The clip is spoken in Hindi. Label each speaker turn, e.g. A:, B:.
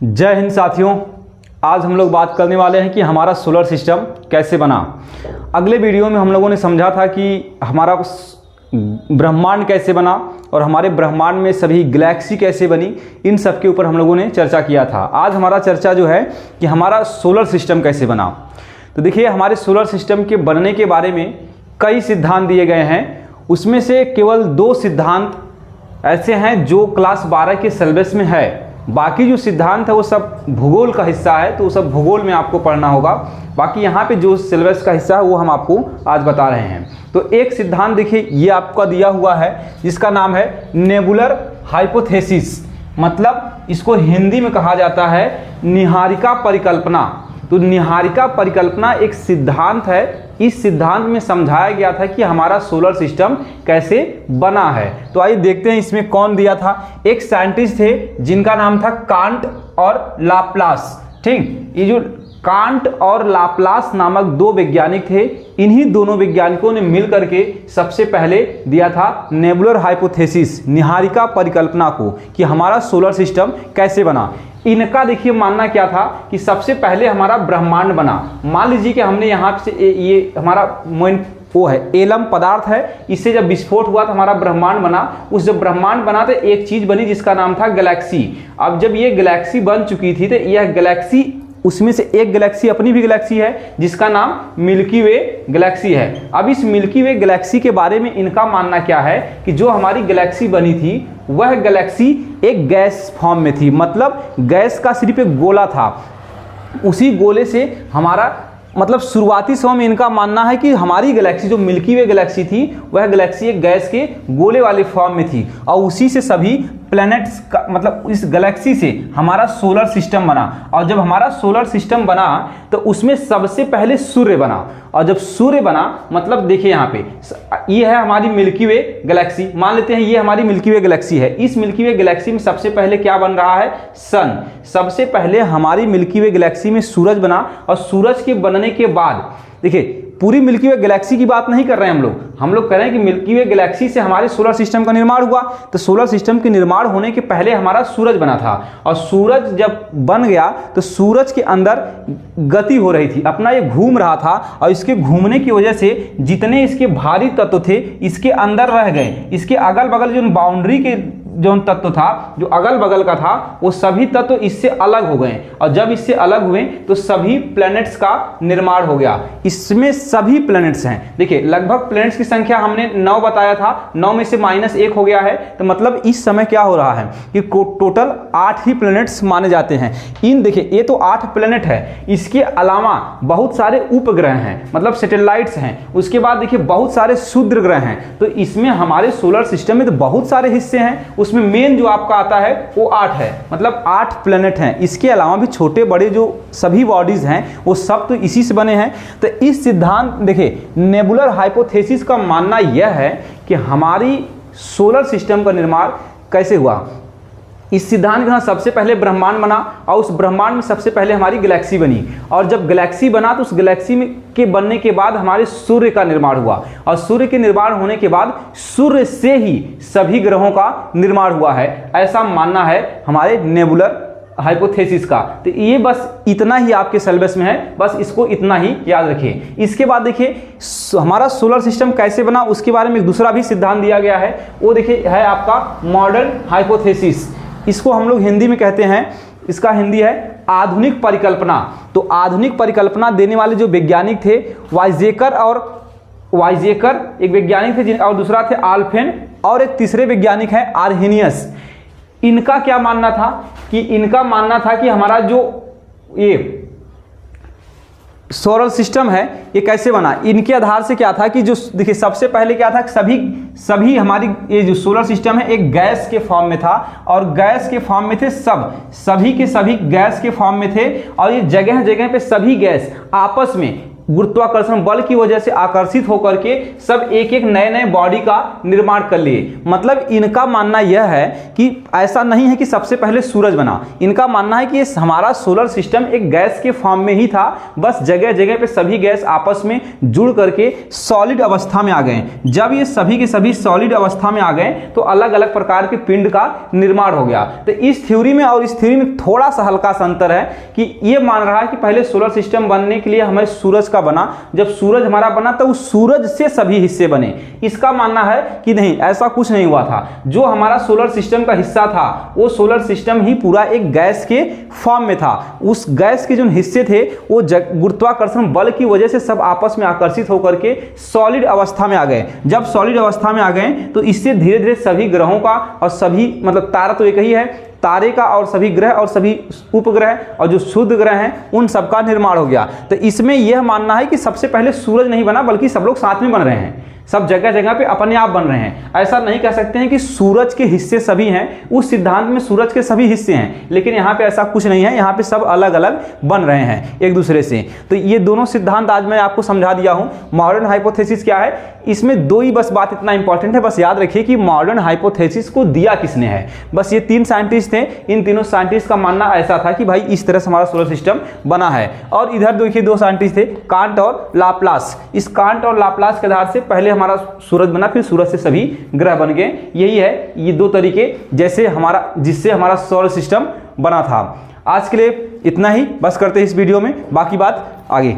A: जय हिंद साथियों। आज हम लोग बात करने वाले हैं कि हमारा सोलर सिस्टम कैसे बना। अगले वीडियो में हम लोगों ने समझा था कि हमारा ब्रह्मांड कैसे बना और हमारे ब्रह्मांड में सभी गैलेक्सी कैसे बनी, इन सब के ऊपर हम लोगों ने चर्चा किया था। आज हमारा चर्चा जो है कि हमारा सोलर सिस्टम कैसे बना। तो देखिए, हमारे सोलर सिस्टम के बनने के बारे में कई सिद्धांत दिए गए हैं। उसमें से केवल 2 सिद्धांत ऐसे हैं जो क्लास 12 के सिलेबस में है। बाकी जो सिद्धांत है वो सब भूगोल का हिस्सा है, तो वो सब भूगोल में आपको पढ़ना होगा। बाकी यहाँ पे जो सिलेबस का हिस्सा है वो हम आपको आज बता रहे हैं। तो एक सिद्धांत देखिए, ये आपका दिया हुआ है जिसका नाम है नेबुलर हाइपोथेसिस, मतलब इसको हिंदी में कहा जाता है निहारिका परिकल्पना। तो निहारिका परिकल्पना एक सिद्धांत है। इस सिद्धांत में समझाया गया था कि हमारा सोलर सिस्टम कैसे बना है। तो आइए देखते हैं इसमें कौन दिया था। एक साइंटिस्ट थे जिनका नाम था कांट और लाप्लास। ठीक, ये जो कांट और लाप्लास नामक 2 वैज्ञानिक थे, इन्हीं दोनों वैज्ञानिकों ने मिल करके सबसे पहले दिया था नेबुलर हाइपोथेसिस, निहारिका परिकल्पना को, कि हमारा सोलर सिस्टम कैसे बना। इनका देखिए मानना क्या था कि सबसे पहले हमारा ब्रह्मांड बना। मान लीजिए कि हमने यहाँ से ये हमारा वो है एलम पदार्थ है, इससे जब विस्फोट हुआ तो हमारा ब्रह्मांड बना। उस जब ब्रह्मांड बना तो एक चीज बनी जिसका नाम था गैलेक्सी। अब जब ये गैलेक्सी बन चुकी थी तो यह गैलेक्सी, उसमें से एक गैलेक्सी अपनी भी गैलेक्सी है जिसका नाम मिल्की वे गैलेक्सी है। अब इस मिल्की वे गैलेक्सी के बारे में इनका मानना क्या है कि जो हमारी गैलेक्सी बनी थी वह गैलेक्सी एक गैस फॉर्म में थी, मतलब गैस का सिर्फ एक गोला था। उसी गोले से हमारा मतलब शुरुआती समय में इनका मानना है कि हमारी गैलेक्सी जो मिल्की वे गैलेक्सी थी वह गैलेक्सी एक गैस के गोले वाले फॉर्म में थी और उसी से सभी प्लैनेट्स का, मतलब इस गैलेक्सी से हमारा सोलर सिस्टम बना। और जब हमारा सोलर सिस्टम बना तो उसमें सबसे पहले सूर्य बना। और जब सूर्य बना मतलब देखिए यहाँ पे ये है हमारी मिल्की वे गैलेक्सी। मान लेते हैं ये हमारी मिल्की वे गैलेक्सी है। इस मिल्की वे गैलेक्सी में सबसे पहले क्या बन रहा है? सन। सबसे पहले हमारी मिल्की वे गैलेक्सी में सूरज बना और सूरज के बनने के बाद देखिए, पूरी मिल्की वे गैलेक्सी की बात नहीं कर रहे हैं हम लोग कह रहे हैं कि मिल्की वे गैलेक्सी से हमारे सोलर सिस्टम का निर्माण हुआ। तो सोलर सिस्टम के निर्माण होने के पहले हमारा सूरज बना था और सूरज जब बन गया तो सूरज के अंदर गति हो रही थी, अपना ये घूम रहा था और इसके घूमने की वजह से जितने इसके भारी तत्व थे इसके अंदर रह गए। इसके अगल बगल जो बाउंड्री के जो तत्व था, जो अगल बगल का था, वो सभी तत्व इससे अलग हो गए और जब इससे अलग हुए तो सभी प्लैनेट्स का निर्माण हो गया। इसमें सभी प्लैनेट्स हैं। देखिए, लगभग प्लैनेट्स की संख्या हमने 9 बताया था, 9 में से -1 हो गया है। तो मतलब इस समय क्या हो रहा है कि टोटल 8 ही प्लैनेट्स माने जाते हैं। इन देखिए, ये तो 8 प्लैनेट है, इसके अलावा बहुत सारे उपग्रह हैं, मतलब सैटेलाइट्स हैं। उसके बाद देखिए बहुत सारे क्षुद्र ग्रह हैं। तो इसमें हमारे सोलर सिस्टम में तो बहुत सारे हिस्से हैं। उसमें मेन जो आपका आता है वो 8 है, मतलब 8 प्लैनेट हैं। इसके अलावा भी छोटे बड़े जो सभी बॉडीज हैं वो सब तो इसी से बने हैं। तो इस सिद्धांत देखिए, नेबुलर हाइपोथेसिस का मानना यह है कि हमारी सोलर सिस्टम का निर्माण कैसे हुआ। इस सिद्धांत के सबसे पहले ब्रह्मांड बना और उस ब्रह्मांड में सबसे पहले हमारी गैलेक्सी बनी। और जब गैलेक्सी बना तो उस गैलेक्सी में के बनने के बाद हमारे सूर्य का निर्माण हुआ और सूर्य के निर्माण होने के बाद सूर्य से ही सभी ग्रहों का निर्माण हुआ है, ऐसा मानना है हमारे नेबुलर हाइपोथेसिस का। तो ये बस इतना ही आपके सिलेबस में है, बस इसको इतना ही याद रखिए। इसके बाद देखिए हमारा सोलर सिस्टम कैसे बना उसके बारे में एक दूसरा भी सिद्धांत दिया गया है। वो देखिए है आपका मॉडर्न हाइपोथेसिस। इसको हम लोग हिंदी में कहते हैं, इसका हिंदी है आधुनिक परिकल्पना। तो आधुनिक परिकल्पना देने वाले जो वैज्ञानिक थे वाइजेकर एक वैज्ञानिक थे, और दूसरा थे आल्फेन, और एक तीसरे वैज्ञानिक है आर्हेनियस। इनका क्या मानना था कि हमारा जो ये सोलर सिस्टम है ये कैसे बना। इनके आधार से क्या था कि जो देखिए सबसे पहले क्या था, सभी हमारी ये जो सोलर सिस्टम है एक गैस के फॉर्म में था और गैस के फॉर्म में थे सभी के सभी गैस के फॉर्म में थे। और ये जगह जगह पे सभी गैस आपस में गुरुत्वाकर्षण बल की वजह से आकर्षित होकर के सब एक एक नए नए बॉडी का निर्माण कर लिए। मतलब इनका मानना यह है कि ऐसा नहीं है कि सबसे पहले सूरज बना, इनका मानना है कि ये हमारा सोलर सिस्टम एक गैस के फॉर्म में ही था, बस जगह जगह पे सभी गैस आपस में जुड़ करके सॉलिड अवस्था में आ गए। जब ये सभी के सभी सॉलिड अवस्था में आ गए तो अलग अलग प्रकार के पिंड का निर्माण हो गया। तो इस थ्योरी में और इस थ्योरी में थोड़ा सा हल्का सा अंतर है कि ये मान रहा है कि पहले सोलर सिस्टम बनने के लिए हमें सूरज का बना, जब सूरज हमारा बना तो उस सूरज से सभी हिस्से बने। इसका मानना है कि नहीं, ऐसा कुछ नहीं हुआ था। जो हमारा सोलर सिस्टम का हिस्सा था वो सोलर सिस्टम ही पूरा एक गैस के फॉर्म में था। उस गैस के जो हिस्से थे वो गुरुत्वाकर्षण बल की वजह से सब आपस में आकर्षित होकर के सॉलिड अवस्था में आ गए। जब सॉलिड अवस्था में आ गए तो इससे धीरे धीरे सभी ग्रहों का और सभी, मतलब तारा तो एक ही है, तारे का और सभी ग्रह और सभी उपग्रह और जो शुद्ध ग्रह हैं उन सब का निर्माण हो गया। तो इसमें यह मानना है कि सबसे पहले सूरज नहीं बना बल्कि सब लोग साथ में बन रहे हैं, सब जगह जगह पे अपने आप बन रहे हैं। ऐसा नहीं कह सकते हैं कि सूरज के हिस्से सभी हैं, उस सिद्धांत में सूरज के सभी हिस्से हैं, लेकिन यहाँ पे ऐसा कुछ नहीं है, यहाँ पे सब अलग अलग बन रहे हैं एक दूसरे से। तो ये दोनों सिद्धांत आज मैं आपको समझा दिया हूँ। मॉडर्न हाइपोथेसिस क्या है, इसमें दो ही बस बात इतना इंपॉर्टेंट है, बस याद रखिए कि मॉडर्न हाइपोथेसिस को दिया किसने है। बस ये 3 साइंटिस्ट थे, इन तीनों साइंटिस्ट का मानना ऐसा था कि भाई इस तरह से हमारा सोलर सिस्टम बना है। और इधर देखिए 2 साइंटिस्ट थे, कांट और लाप्लास। इस कांट और लाप्लास के आधार से पहले हमारा सूरज बना, फिर सूरज से सभी ग्रह बन गए। यही है ये 2 तरीके जिससे हमारा सोलर सिस्टम बना था। आज के लिए इतना ही, बस करते हैं इस वीडियो में, बाकी बात आगे।